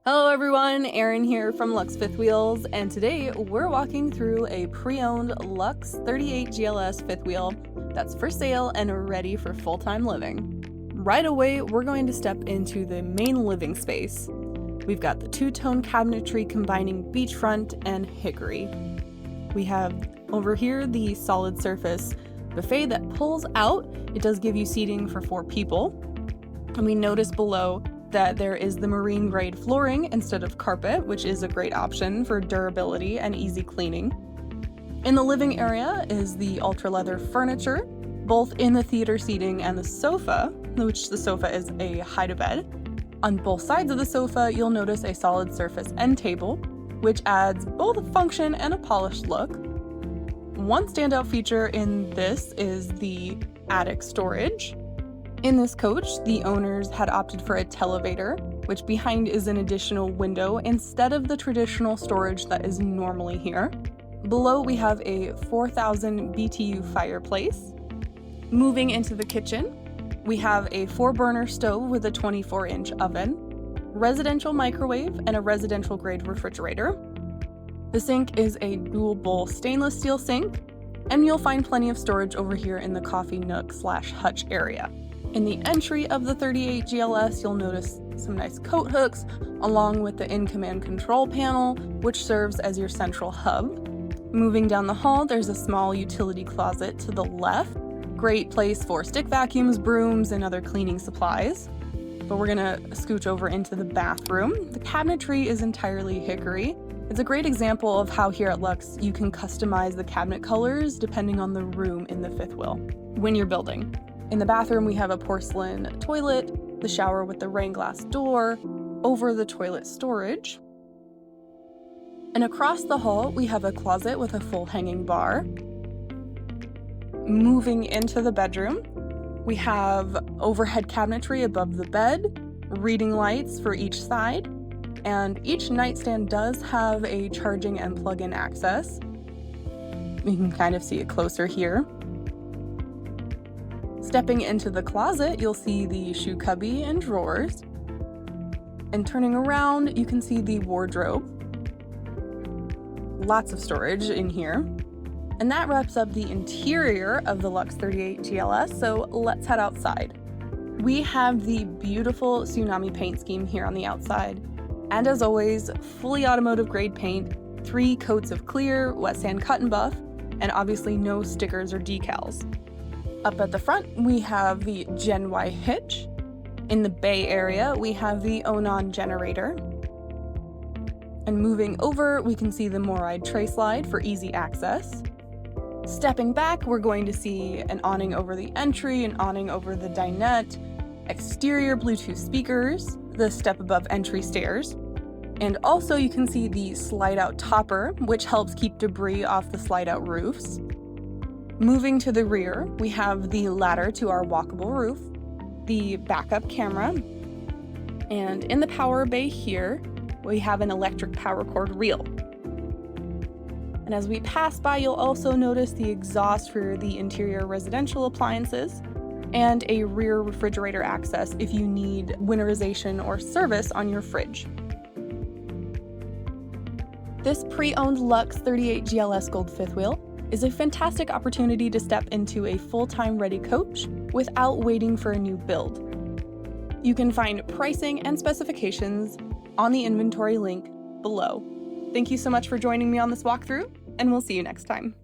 Hello everyone, Erin here from Luxe Fifth Wheels, and today we're walking through a pre-owned Luxe 38GLS fifth wheel that's for sale and ready for full-time living. Right away, we're going to step into the main living space. We've got the two-tone cabinetry combining beachfront and hickory. We have over here the solid surface buffet that pulls out. It does give you seating for 4 people. And we notice below that there is the marine grade flooring instead of carpet, which is a great option for durability and easy cleaning. In the living area is the ultra leather furniture, both in the theater seating and the sofa, which the sofa is a hide-a-bed. On both sides of the sofa, you'll notice a solid surface end table, which adds both a function and a polished look. One standout feature in this is the attic storage. In this coach, the owners had opted for a televator, which behind is an additional window instead of the traditional storage that is normally here. Below, we have a 4,000 BTU fireplace. Moving into the kitchen, we have a 4-burner stove with a 24-inch oven, residential microwave, and a residential grade refrigerator. The sink is a dual bowl stainless steel sink, and you'll find plenty of storage over here in the coffee nook/hutch area. In the entry of the 38GLS, you'll notice some nice coat hooks, along with the in-command control panel, which serves as your central hub. Moving down the hall, there's a small utility closet to the left. Great place for stick vacuums, brooms, and other cleaning supplies. But we're gonna scooch over into the bathroom. The cabinetry is entirely hickory. It's a great example of how here at Luxe you can customize the cabinet colors depending on the room in the fifth wheel when you're building. In the bathroom, we have a porcelain toilet, the shower with the rain glass door, over the toilet storage. And across the hall, we have a closet with a full hanging bar. Moving into the bedroom, we have overhead cabinetry above the bed, reading lights for each side, and each nightstand does have a charging and plug-in access. You can kind of see it closer here. Stepping into the closet, you'll see the shoe cubby and drawers. And turning around, you can see the wardrobe. Lots of storage in here. And that wraps up the interior of the Luxe 38GLS, so let's head outside. We have the beautiful tsunami paint scheme here on the outside. And as always, fully automotive grade paint, 3 coats of clear, wet sand cut and buff, and obviously no stickers or decals. Up at the front, we have the Gen Y hitch. In the bay area, we have the Onan generator. And moving over, we can see the Moride tray slide for easy access. Stepping back, we're going to see an awning over the entry, an awning over the dinette, exterior Bluetooth speakers, the step above entry stairs. And also you can see the slide-out topper, which helps keep debris off the slide-out roofs. Moving to the rear, we have the ladder to our walkable roof, the backup camera, and in the power bay here, we have an electric power cord reel. And as we pass by, you'll also notice the exhaust for the interior residential appliances and a rear refrigerator access if you need winterization or service on your fridge. This pre-owned Luxe 38GLS Gold fifth wheel is a fantastic opportunity to step into a full-time ready coach without waiting for a new build. You can find pricing and specifications on the inventory link below. Thank you so much for joining me on this walkthrough, and we'll see you next time.